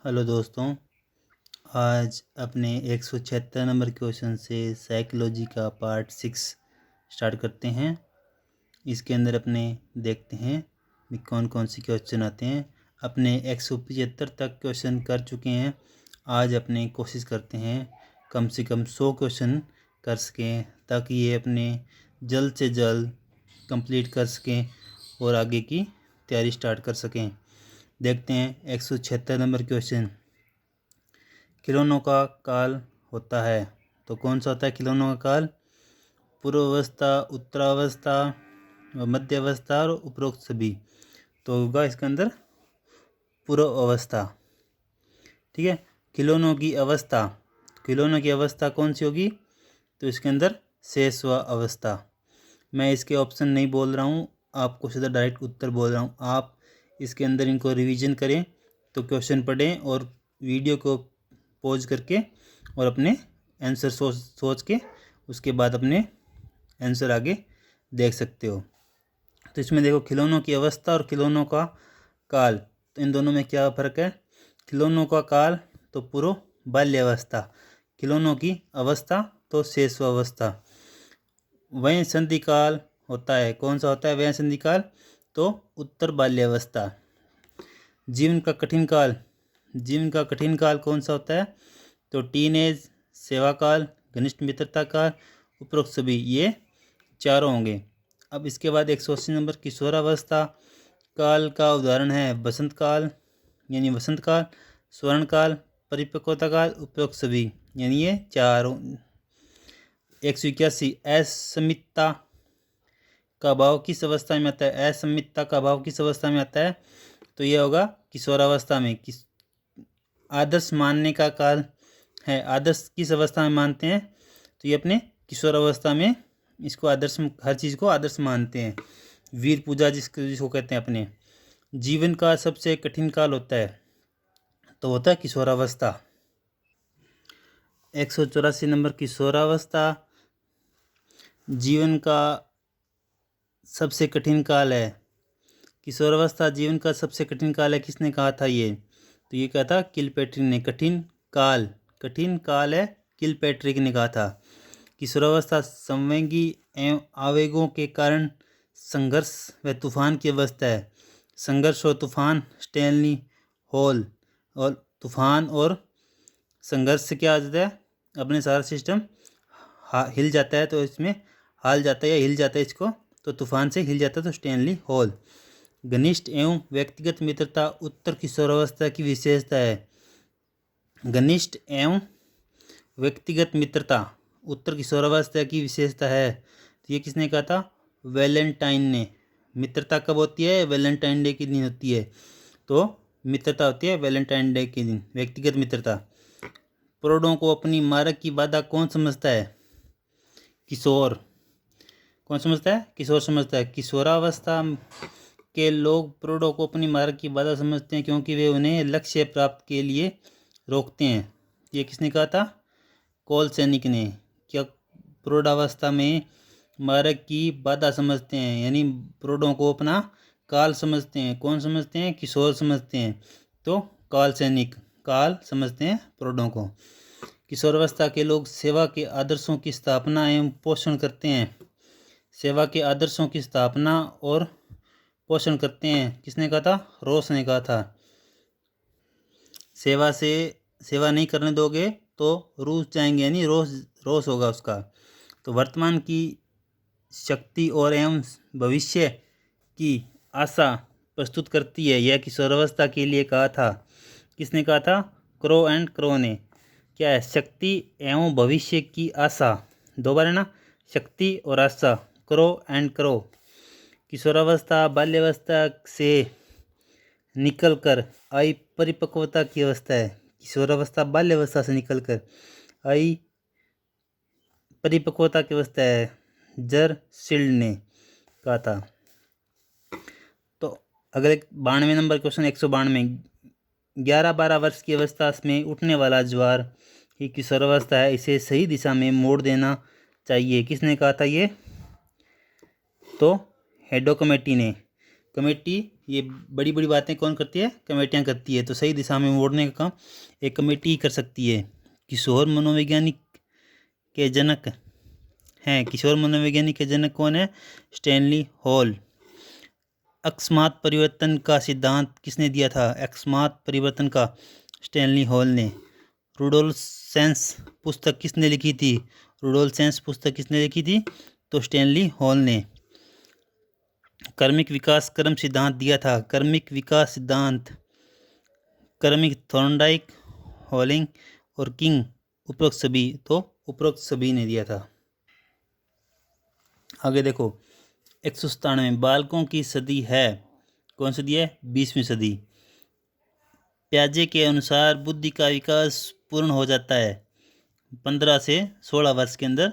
Hello दोस्तों, आज अपने 176 नंबर क्वेश्चन से साइकोलॉजी का पार्ट 6 स्टार्ट करते हैं। इसके अंदर अपने देखते हैं कि कौन कौन से क्वेश्चन आते हैं। अपने 175 तक क्वेश्चन कर चुके हैं। आज अपने कोशिश करते हैं कम से कम 100 क्वेश्चन कर सकें, ताकि ये अपने जल्द से जल्द कंप्लीट कर सकें और आगे की तैयारी स्टार्ट कर सकें। देखते हैं 176 नंबर क्वेश्चन। खिलौनों का काल होता है तो कौन सा होता है खिलौनों का काल? पूर्वावस्था, उत्तरावस्था, मध्यावस्था और उपरोक्त सभी। तो होगा इसके अंदर पूर्वावस्था। ठीक है। खिलौनों की अवस्था, खिलौनों की अवस्था कौन सी होगी? तो इसके अंदर शेष व अवस्था। मैं इसके ऑप्शन नहीं बोल रहा हूँ, आपको सीधा डायरेक्ट उत्तर बोल रहा हूँ। आप इसके अंदर इनको रिवीजन करें, तो क्वेश्चन पढ़ें और वीडियो को पॉज करके और अपने आंसर सोच के उसके बाद अपने आंसर आगे देख सकते हो। तो इसमें देखो, खिलौनों की अवस्था और खिलौनों का काल, तो इन दोनों में क्या फ़र्क है? खिलौनों का काल तो पूर्व बाल्यावस्था, खिलौनों की अवस्था तो शेषावस्था। वयं संधि काल होता है, कौन सा होता है वयं संधि काल? तो उत्तर बाल्यावस्था। जीवन का कठिन काल, जीवन का कठिन काल कौन सा होता है? तो टीनेज, सेवा काल, घनिष्ठ मित्रता काल, उपरोक्त सभी, ये चारों होंगे। अब इसके बाद 180 नंबर किशोरावस्था काल का उदाहरण है बसंत काल यानी वसंत काल, स्वर्ण काल, परिपक्वता काल, उपरोक्त सभी, यानी ये चारों। 181 असमितता का भाव किस अवस्था में आता है? असमितता का भाव किस अवस्था में आता है? तो ये होगा किशोरावस्था में। आदर्श मानने का काल है, आदर्श किस अवस्था में मानते हैं? तो ये अपने किशोरावस्था में इसको आदर्श, हर चीज़ को आदर्श मानते हैं। वीर पूजा जिसको कहते हैं अपने। जीवन का सबसे कठिन काल होता है तो होता है किशोरावस्था। 184 नंबर किशोरावस्था जीवन का सबसे कठिन काल है। किशोरावस्था जीवन का सबसे कठिन काल है, किसने कहा था ये? तो ये कहा था किलपैट्रिक ने। कठिन काल है, किलपैट्रिक ने कहा था। किशोरावस्था संवेगी एवं आवेगों के कारण संघर्ष व तूफान की अवस्था है। संघर्ष और तूफान, स्टैनली हॉल। और तूफान और संघर्ष से क्या आ जाता है? अपने सारा सिस्टम हिल जाता है, तो इसमें हाल जाता है या हिल जाता है इसको, तो तूफान से हिल जाता है, तो स्टैनली हॉल। घनिष्ठ एवं व्यक्तिगत मित्रता उत्तर किशोरावस्था की विशेषता है। घनिष्ठ एवं व्यक्तिगत मित्रता उत्तर किशोरावस्था की विशेषता है। तो ये किसने कहा था? वैलेंटाइन ने। मित्रता कब होती है? वैलेंटाइन डे के दिन होती है। तो मित्रता होती है वैलेंटाइन डे के दिन, व्यक्तिगत मित्रता। प्रौढ़ों को अपनी मार्ग की बाधा कौन समझता है? किशोर। कौन समझता है? किशोर समझता है। किशोरावस्था के लोग प्रौढ़ों को अपनी मार्ग की बाधा समझते हैं, क्योंकि वे उन्हें लक्ष्य प्राप्त के लिए रोकते हैं। ये किसने कहा था? कोल सैनिक ने। क्या प्रौढ़ावस्था में मार्ग की बाधा समझते हैं, यानी प्रौढ़ों को अपना काल समझते हैं। कौन समझते हैं? किशोर समझते हैं। तो काल सैनिक, काल समझते हैं प्रौढ़ों को। किशोरावस्था के लोग सेवा के आदर्शों की स्थापना एवं पोषण करते हैं। सेवा के आदर्शों की स्थापना और पोषण करते हैं, किसने कहा था? रोस ने कहा था। सेवा नहीं करने दोगे तो रूस जाएंगे, यानी रोस होगा उसका। तो वर्तमान की शक्ति और एवं भविष्य की आशा प्रस्तुत करती है, यह किशोरावस्था के लिए कहा था। किसने कहा था? क्रो एंड क्रो ने। क्या है? शक्ति एवं भविष्य की आशा, दो बार है ना, शक्ति और आशा। Crow and crow. किशोरावस्था बाल्यावस्था से निकलकर आई परिपक्वता की अवस्था है। किशोरावस्था बाल्यावस्था से निकलकर आई परिपक्वता की अवस्था है, जरशील्ड ने कहा था। तो अगले 92 नंबर क्वेश्चन 192। 11-12 वर्ष की अवस्था में उठने वाला ज्वार ही किशोरावस्था है, इसे सही दिशा में मोड़ देना चाहिए, किसने कहा था ये? तो हेडोकमेटी ने। कमेटी, ये बड़ी बड़ी बातें कौन करती है? कमेटियाँ करती है। तो सही दिशा में मोड़ने का काम एक कमेटी ही कर सकती है। किशोर मनोवैज्ञानिक के जनक हैं, किशोर मनोवैज्ञानिक के जनक कौन है? Stanley hall. अकस्मात परिवर्तन का सिद्धांत किसने दिया था? अकस्मात परिवर्तन का स्टैनली हॉल ने। रूडोल्फ सेंस पुस्तक किसने लिखी थी? रूडोल्फ सेंस पुस्तक किसने लिखी थी? तो स्टैनली हॉल ने। क्रमिक विकास क्रम सिद्धांत दिया था। क्रमिक विकास सिद्धांत क्रमिक थॉर्नडाइक, हॉलिंग और किंग, उपरोक्त सभी, तो उपरोक्त सभी ने दिया था। आगे देखो 197 बालकों की सदी है। कौन सदी है? 20वीं सदी। प्याजे के अनुसार बुद्धि का विकास पूर्ण हो जाता है 15 से 16 वर्ष के अंदर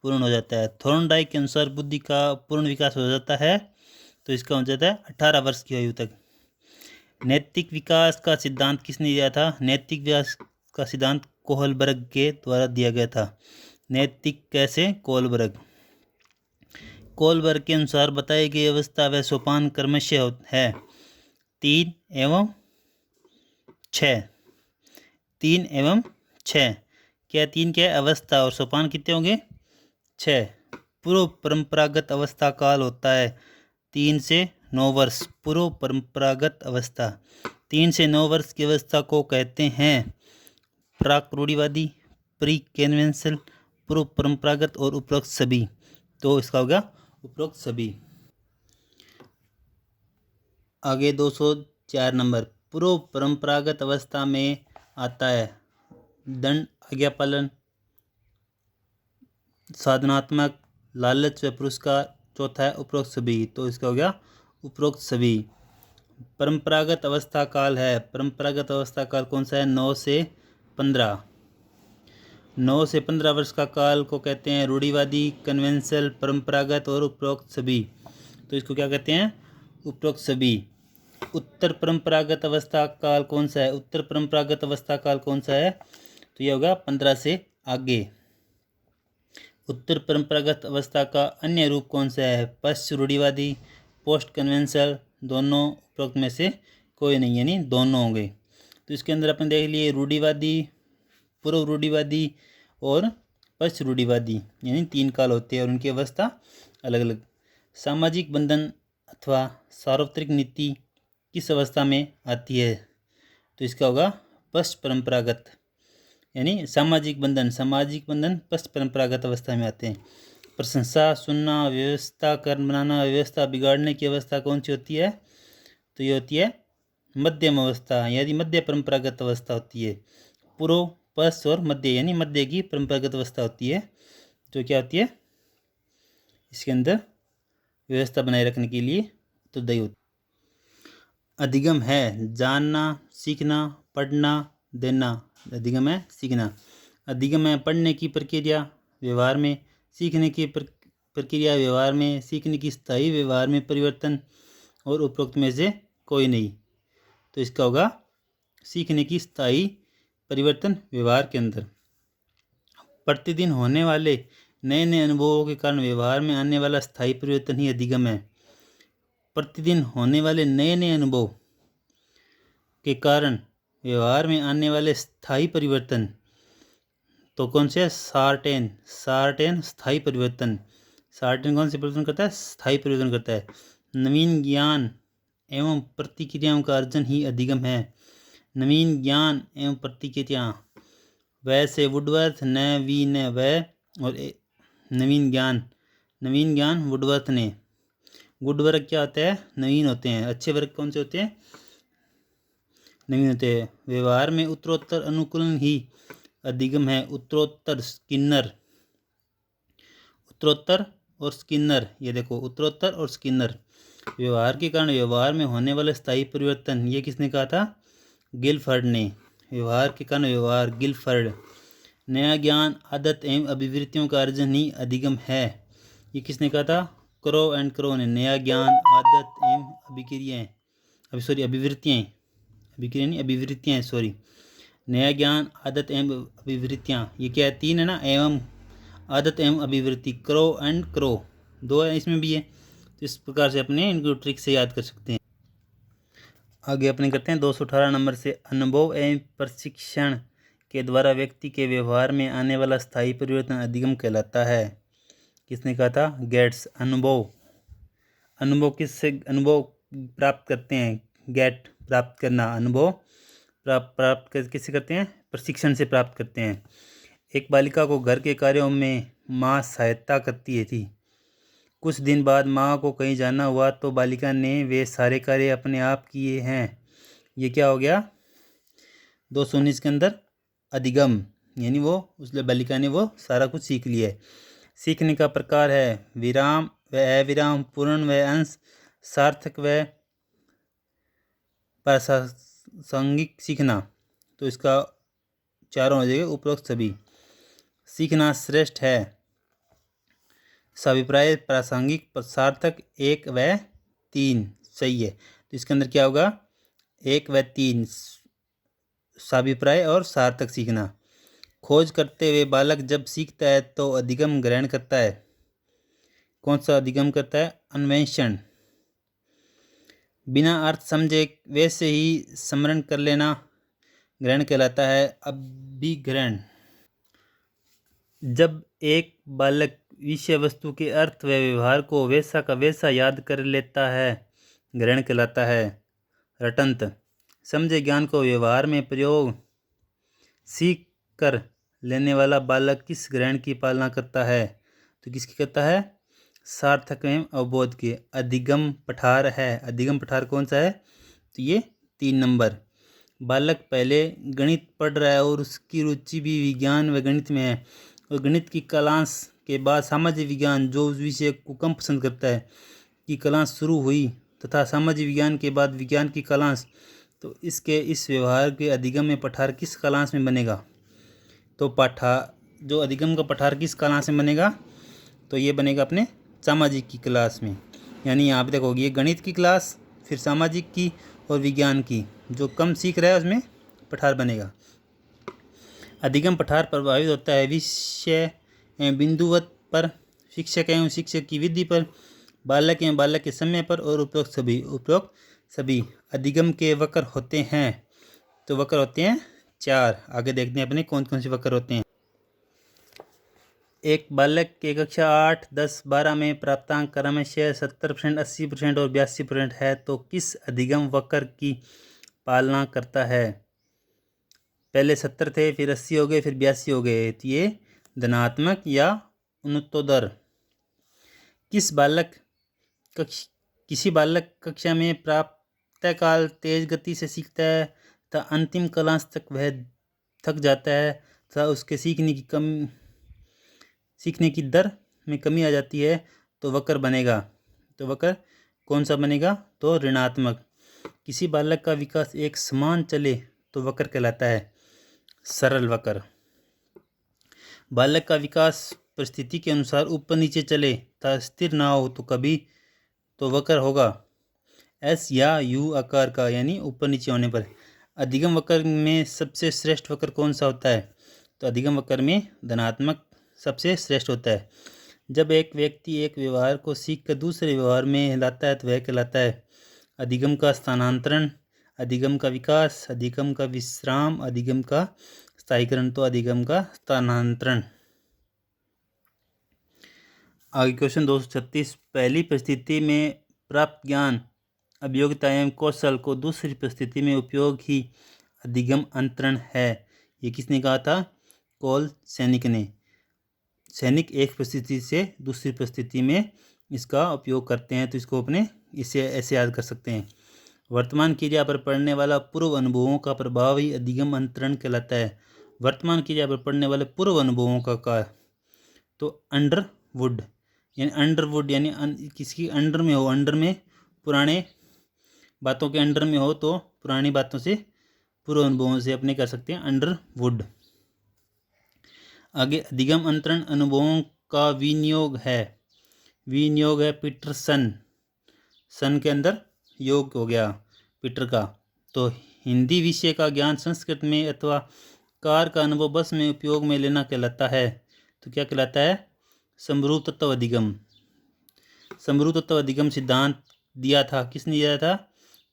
पूर्ण हो जाता है। थॉर्नडाइक के अनुसार बुद्धि का पूर्ण विकास हो जाता है, तो इसका हो जाता है 18 वर्ष की आयु तक। नैतिक विकास का सिद्धांत किसने दिया था? नैतिक विकास का सिद्धांत कोहलबर्ग के द्वारा दिया गया था। नैतिक कैसे? कोहलबर्ग। कोहलबर्ग के अनुसार बताई गई अवस्था व सोपान क्रमशः है 3 एवं 6। 3 एवं 6 क्या? 3 क्या है? अवस्था, और सोपान कितने होंगे? 6। पूर्व परंपरागत अवस्था काल होता है 3 से 9 वर्ष। पूर्व परंपरागत अवस्था 3 से 9 वर्ष की अवस्था को कहते हैं प्राक रूढ़िवादी, प्री कन्वेंशनल, पूर्व परंपरागत और उपरोक्त सभी। तो इसका होगा उपरोक्त सभी। आगे 204 नंबर पूर्व परंपरागत अवस्था में आता है दंड, आज्ञा पालन, साधनात्मक, लालच व पुरस्कार। चौथा है उपरोक्त सभी, तो इसका हो गया उपरोक्त सभी। परंपरागत अवस्था काल है, परंपरागत अवस्था काल कौन सा है? 9 से 15। 9 से 15 वर्ष का काल को कहते हैं रूढ़िवादी, कन्वेंशनल, परंपरागत और उपरोक्त सभी। तो इसको क्या कहते हैं? उपरोक्त सभी। उत्तर परंपरागत अवस्था काल कौन सा है? उत्तर परंपरागत अवस्था काल कौन सा है? तो यह होगा 15 से आगे। उत्तर परंपरागत अवस्था का अन्य रूप कौन सा है? पश्च रूढ़िवादी, पोस्ट कन्वेंशनल, दोनों उपरोक्त में से कोई नहीं, यानी दोनों होंगे। तो इसके अंदर अपन देख लिए रूढ़िवादी, पूर्व रूढ़िवादी और पश्च रूढ़िवादी, यानी 3 काल होते हैं और उनकी अवस्था अलग अलग। सामाजिक बंधन अथवा सार्वत्रिक नीति किस अवस्था में आती है? तो इसका होगा पश्च परंपरागत, यानी सामाजिक बंधन पश्च परंपरागत अवस्था में आते हैं। प्रशंसा सुनना, व्यवस्था कर बनाना, व्यवस्था बिगाड़ने की अवस्था कौन सी होती है? तो ये होती है मध्यम अवस्था, यानी मध्य परंपरागत अवस्था होती है। पूर्व, पश्च और मध्य, यानी मध्य की परंपरागत अवस्था होती है। जो क्या होती है? इसके अंदर व्यवस्था बनाए रखने के लिए उत्तरदायी होती है। अधिगम है जानना, सीखना, पढ़ना, देना। अधिगम है सीखना। अधिगम है पढ़ने की प्रक्रिया, व्यवहार में सीखने की प्रक्रिया, व्यवहार में सीखने की स्थायी, व्यवहार में परिवर्तन, और उपरोक्त में से कोई नहीं। तो इसका होगा सीखने की स्थायी परिवर्तन व्यवहार के अंदर। प्रतिदिन होने वाले नए नए अनुभवों के कारण व्यवहार में आने वाला स्थायी परिवर्तन ही अधिगम है। प्रतिदिन होने वाले नए नए अनुभव के कारण व्यवहार में आने वाले स्थायी परिवर्तन, तो कौन से? सार्टेन स्थायी परिवर्तन। सार्टेन कौन से परिवर्तन करता है? स्थायी परिवर्तन करता है। नवीन ज्ञान एवं प्रतिक्रियाओं का अर्जन ही अधिगम है। नवीन ज्ञान एवं प्रतिक्रिया, वैसे वुडवर्थ, न वी न वह, और नवीन ज्ञान वुडवर्थ ने। गुड वर्क क्या होता है? नवीन होते हैं। अच्छे वर्क कौन से होते हैं? नवीन होते हैं। व्यवहार में उत्तरोत्तर अनुकूलन ही अधिगम है। उत्तरोत्तर और स्किनर, ये देखो उत्तरोत्तर और स्किनर। व्यवहार के कारण व्यवहार में होने वाले स्थायी परिवर्तन, ये किसने कहा था? गिलफर्ड ने। व्यवहार के कारण व्यवहार, गिलफर्ड। नया ज्ञान, आदत एवं अभिवृत्तियों का अर्जन ही अधिगम है, ये किसने कहा था? क्रो एंड क्रो ने। नया ज्ञान, आदत एवं अभिवृत्तियाँ, नया ज्ञान, आदत एवं अभिवृत्तियाँ, ये क्या है? 3 है ना, एवं आदत एवं अभिवृत्ति, क्रो एंड क्रो, 2 है इसमें भी है। तो इस प्रकार से अपने इनको ट्रिक से याद कर सकते हैं। आगे अपने करते हैं 218 नंबर से, अनुभव एवं प्रशिक्षण के द्वारा व्यक्ति के व्यवहार में आने वाला स्थायी परिवर्तन अधिगम कहलाता है। किसने कहा था? गेट्स। अनुभव किससे अनुभव प्राप्त करते हैं? गेट, प्राप्त करना। अनुभव प्राप्त किससे करते हैं? प्रशिक्षण से प्राप्त करते हैं। एक बालिका को घर के कार्यों में माँ सहायता करती थी। कुछ दिन बाद माँ को कहीं जाना हुआ तो बालिका ने वे सारे कार्य अपने आप किए हैं। ये क्या हो गया? 219 के अंदर अधिगम, यानी वो उस बालिका ने वो सारा कुछ सीख लिया है। सीखने का प्रकार है विराम व अविराम, पूर्ण व अंश, सार्थक व प्रासंगिक सीखना। तो इसका चारों हो जाएगा उपरोक्त सभी। सीखना श्रेष्ठ है, साभिप्राय, प्रासंगिक, सार्थक, 1 व 3 सही है। तो इसके अंदर क्या होगा? 1 व 3 साभिप्राय और सार्थक सीखना। खोज करते हुए बालक जब सीखता है तो अधिगम ग्रहण करता है। कौन सा अधिगम करता है? अन्वेषण। बिना अर्थ समझे वैसे ही स्मरण कर लेना ग्रहण कहलाता है अभिग्रहण। जब एक बालक विषय वस्तु के अर्थ व व्यवहार को वैसा का वैसा याद कर लेता है ग्रहण कहलाता है रटंत। समझे ज्ञान को व्यवहार में प्रयोग सीख कर लेने वाला बालक किस ग्रहण की पालना करता है? तो किसकी करता है? सार्थक एवं अवबोध के। अधिगम पठार है। अधिगम पठार कौन सा है? तो ये 3 नंबर। बालक पहले गणित पढ़ रहा है और उसकी रुचि भी विज्ञान व गणित में है, और गणित की क्लास के बाद सामाजिक विज्ञान, जो उस विषय को कम पसंद करता है, की क्लास शुरू हुई, तथा सामाजिक विज्ञान के बाद विज्ञान की क्लास। तो इसके इस व्यवहार के अधिगम में पठार किस क्लास में बनेगा? तो जो अधिगम का पठार किस क्लास में बनेगा? तो ये बनेगा अपने सामाजिक की क्लास में। यानी यहाँ पे देखोगे ये गणित की क्लास, फिर सामाजिक की और विज्ञान की, जो कम सीख रहा है उसमें पठार बनेगा। अधिगम पठार प्रभावित होता है विषय एवं बिंदुवत पर, शिक्षक एवं शिक्षक की विधि पर, बालक एवं बालक के समय पर, और उपरोक्त सभी अधिगम के वक्र होते हैं। तो वक्र होते हैं 4। आगे देखते हैं अपने कौन कौन से वक्र होते हैं। एक बालक के कक्षा 8, 10, 12 में प्राप्तांक क्रमशः 70%, 80% और 82% है तो किस अधिगम वक्र की पालना करता है? पहले 70 थे, फिर 80 हो गए, फिर 82 हो गए, तो ये धनात्मक या उत्तरोत्तर। किसी बालक कक्षा में प्रातःकाल तेज गति से सीखता है तथा अंतिम क्लास तक वह थक जाता है तथा उसके सीखने की दर में कमी आ जाती है, तो वक्र बनेगा। तो वक्र कौन सा बनेगा? तो ऋणात्मक। किसी बालक का विकास एक समान चले तो वक्र कहलाता है सरल वक्र। बालक का विकास परिस्थिति के अनुसार ऊपर नीचे चले तथा स्थिर ना हो तो कभी तो वक्र होगा एस या यू आकार का, यानी ऊपर नीचे होने पर। अधिगम वक्र में सबसे श्रेष्ठ वक्र कौन सा होता है? तो अधिगम वक्र में धनात्मक सबसे श्रेष्ठ होता है। जब एक व्यक्ति एक व्यवहार को सीख कर दूसरे व्यवहार में लाता है तो वह कहलाता है अधिगम का स्थानांतरण, अधिगम का विकास, अधिगम का विश्राम, अधिगम का स्थायीकरण। तो अधिगम का स्थानांतरण। आगे क्वेश्चन 236। पहली परिस्थिति में प्राप्त ज्ञान, अभियोगिता एवं कौशल को दूसरी परिस्थिति में उपयोग ही अधिगम अंतरण है। ये किसने कहा था? कॉल सैनिक ने। सैनिक एक परिस्थिति से दूसरी परिस्थिति में इसका उपयोग करते हैं, तो इसको अपने इसे ऐसे याद कर सकते हैं। वर्तमान क्रिया पर पड़ने वाला पूर्व अनुभवों का प्रभाव ही अधिगम अंतरण कहलाता है। वर्तमान क्रिया पर पड़ने वाले पूर्व अनुभवों का तो अंडरवुड, यानी किसकी अंडर में हो, अंडर में पुराने बातों के अंडर में हो तो पुरानी बातों से, पूर्व अनुभवों से अपने कर सकते हैं अंडरवुड। आगे अधिगम अंतरण अनुभवों का विनियोग है पीटरसन। सन के अंदर योग हो गया पीटर का। तो हिंदी विषय का ज्ञान संस्कृत में अथवा कार का अनुभव बस में उपयोग में लेना कहलाता है। तो क्या कहलाता है? समरूप तत्व अधिगम। समरूपत्व अधिगम सिद्धांत दिया था, किसने दिया था?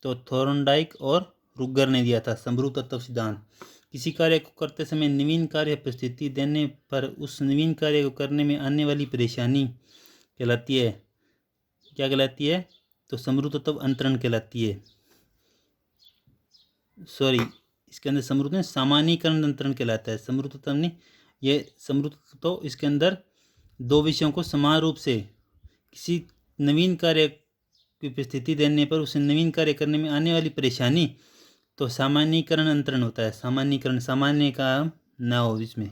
तो थॉर्नडाइक और रुगर ने दिया था समरूपत्व सिद्धांत। किसी कार्य को करते समय नवीन कार्य परिस्थिति देने पर उस नवीन कार्य को करने में आने वाली परेशानी कहलाती है, क्या कहलाती है? तो समरूपत्व अंतरण कहलाती है। सॉरी, इसके अंदर समरूप सामान्यीकरण अंतरण कहलाता है। समरूपत्व ने ये समरूपत्व तो इसके अंदर दो विषयों को समान रूप से किसी नवीन कार्य की उपस्थिति देने पर उसे नवीन कार्य करने में आने वाली परेशानी तो सामान्यीकरण अंतरण होता है। सामान्यीकरण, सामान्य का ना हो इसमें।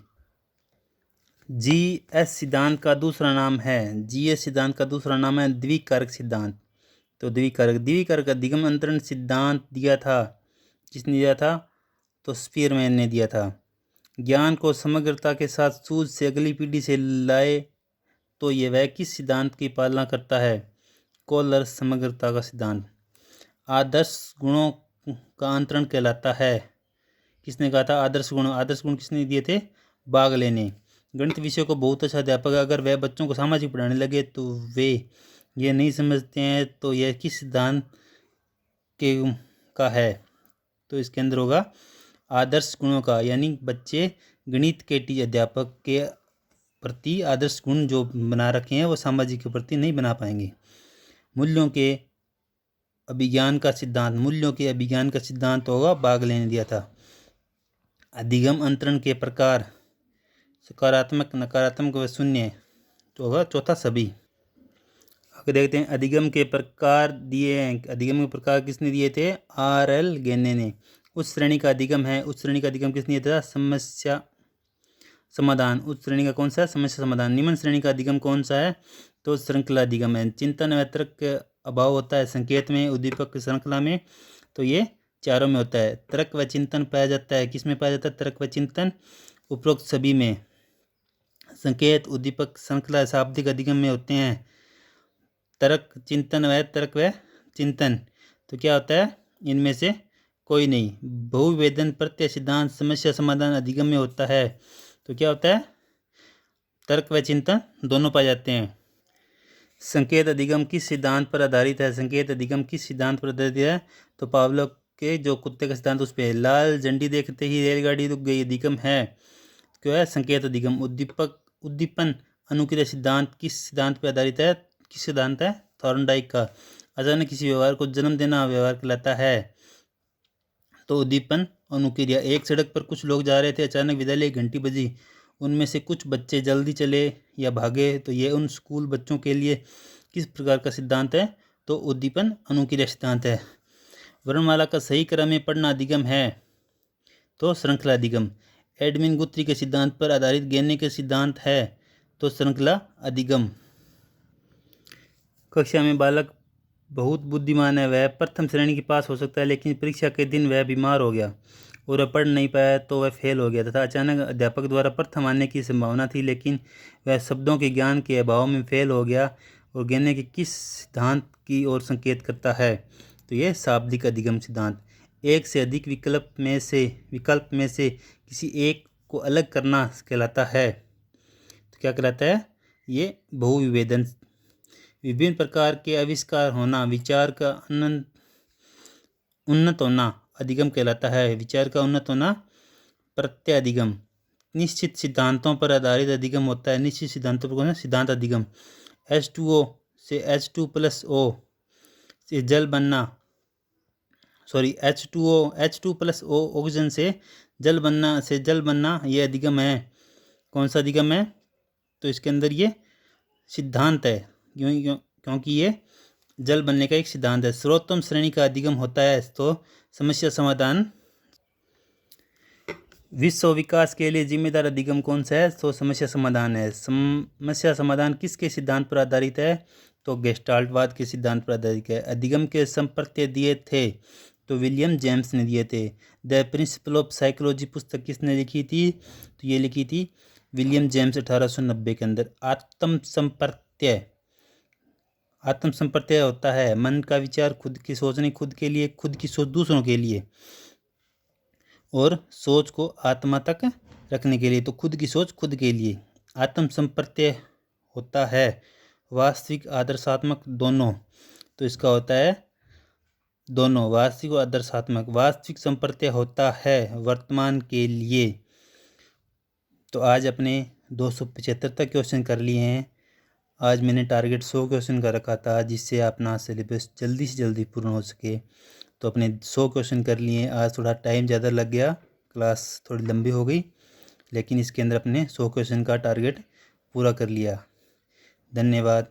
जीएस सिद्धांत का दूसरा नाम है, जीएस सिद्धांत का दूसरा नाम है द्विकारक सिद्धांत। तो द्विकारक अधिगम अंतरण सिद्धांत दिया था, किसने दिया था? तो स्पीयरमैन ने दिया था। ज्ञान को समग्रता के साथ सूझ से अगली पीढ़ी से लाए तो यह वह किस सिद्धांत की पालना करता है? कोहलर समग्रता का सिद्धांत। आदर्श गुणों का अंतरण कहलाता है, किसने कहा था? आदर्श गुण किसने दिए थे? बागले ने। गणित विषय को बहुत अच्छा अध्यापक अगर वह बच्चों को सामाजिक पढ़ाने लगे तो वे ये नहीं समझते हैं तो यह किस सिद्धांत के का है? तो इसके अंदर होगा आदर्श गुणों का, यानी बच्चे गणित के अध्यापक के प्रति आदर्श गुण जो बना रखे हैं वो सामाजिक के प्रति नहीं बना पाएंगे। मूल्यों के अभिज्ञान का सिद्धांत होगा, बागले ने दिया था। अधिगम अंतरण के प्रकार सकारात्मक, नकारात्मक व शून्य, तो होगा चौथा सभी। आगे देखते हैं अधिगम के प्रकार दिए हैं। अधिगम के प्रकार किसने दिए थे? R.L. गेने ने। उस श्रेणी का अधिगम है, उस श्रेणी का अधिगम किसने दिया था? समस्या समाधान। उस श्रेणी का कौन सा है? समस्या समाधान। निम्न श्रेणी का अधिगम कौन सा है? तो श्रृंखला अधिगम है। चिंतन व तर्क का अभाव होता है संकेत में, उद्दीपक श्रृंखला में, तो ये चारों में होता है। तर्क व चिंतन पाया जाता है, किस में पाया जाता है? तर्क व चिंतन उपरोक्त सभी में। संकेत, उद्दीपक श्रृंखला शाब्दिक अधिगम में होते हैं। तर्क व चिंतन तो क्या होता है? इनमें से कोई नहीं। बहुविवेदन प्रत्यय सिद्धांत समस्या समाधान अधिगम में होता है, तो क्या होता है? तर्क व चिंतन दोनों पाए जाते हैं। संकेत अधिगम किस सिद्धांत पर आधारित है? संकेत अधिगम किस सिद्धांत पर आधारित है? तो पावलोव के जो कुत्ते का सिद्धांत उस पर। लाल झंडी देखते ही रेलगाड़ी रुक गई अधिगम है, क्यों है? संकेत अधिगम। उद्दीपन अनुक्रिया सिद्धांत किस सिद्धांत पर आधारित है? किस सिद्धांत है? थॉर्नडाइक का। अचानक किसी व्यवहार को जन्म देना व्यवहार कहलाता है, तो उद्दीपन अनुक्रिया। एक सड़क पर कुछ लोग जा रहे थे, अचानक विद्यालय की घंटी बजी, उनमें से कुछ बच्चे जल्दी चले या भागे, तो ये उन स्कूल बच्चों के लिए किस प्रकार का सिद्धांत है? तो उद्दीपन अनुक्रिया सिद्धांत है। वर्णमाला का सही क्रम में पढ़ना अधिगम है, तो श्रृंखला अधिगम। एडमिन गुथ्री के सिद्धांत पर आधारित गेने के सिद्धांत है, तो श्रृंखला अधिगम। कक्षा में बालक बहुत बुद्धिमान है, वह प्रथम श्रेणी के पास हो सकता है, लेकिन परीक्षा के दिन वह बीमार हो गया और वह पढ़ नहीं पाया तो वह फेल हो गया तथा अचानक अध्यापक द्वारा प्रथम आने की संभावना थी, लेकिन वह शब्दों के ज्ञान के अभाव में फेल हो गया और गेने के किस सिद्धांत की ओर संकेत करता है? तो यह शाब्दिक अधिगम सिद्धांत। एक से अधिक विकल्प में से किसी एक को अलग करना कहलाता है, तो क्या कहलाता है? ये बहुविवेदन। विभिन्न प्रकार के आविष्कार होना, विचार का उन्नत होना अधिगम कहलाता है। विचार का उन्नत होना प्रत्यय अधिगम। निश्चित सिद्धांतों पर आधारित अधिगम होता है। निश्चित सिद्धांतों पर कौन? सिद्धांत अधिगम। H2O से H2+O से जल बनना, H2+O ऑक्सीजन से जल बनना ये अधिगम है। कौन सा अधिगम है? तो इसके अंदर ये सिद्धांत है, क्योंकि ये जल बनने का एक सिद्धांत है। सर्वोत्तम श्रेणी का अधिगम होता है, तो समस्या समाधान। विश्व विकास के लिए जिम्मेदार अधिगम कौन सा है? तो समस्या समाधान है। समस्या समाधान किसके सिद्धांत पर आधारित है? तो गेस्टाल्टवाद के सिद्धांत पर आधारित है। अधिगम के संप्रत्यय दिए थे, तो विलियम जेम्स ने दिए थे। द प्रिंसिपल ऑफ साइकोलॉजी पुस्तक किसने लिखी थी? तो ये लिखी थी विलियम जेम्स 1890 के अंदर। आत्म संप्रत्यय होता है मन का विचार, खुद की सोचने खुद के लिए, खुद की सोच दूसरों के लिए, और सोच को आत्मा तक रखने के लिए, तो खुद की सोच खुद के लिए आत्म संप्रत्यय होता है। वास्तविक आदर्शात्मक दोनों, तो इसका होता है दोनों, वास्तविक और आदर्शात्मक। वास्तविक संप्रत्यय होता है वर्तमान के लिए। तो आज अपने 275 तक क्वेश्चन कर लिए हैं। आज मैंने टारगेट 100 क्वेश्चन का रखा था, जिससे अपना सिलेबस जल्दी से जल्दी पूर्ण हो सके। तो अपने 100 क्वेश्चन कर लिए। आज थोड़ा टाइम ज़्यादा लग गया, क्लास थोड़ी लंबी हो गई, लेकिन इसके अंदर अपने 100 क्वेश्चन का टारगेट पूरा कर लिया। धन्यवाद।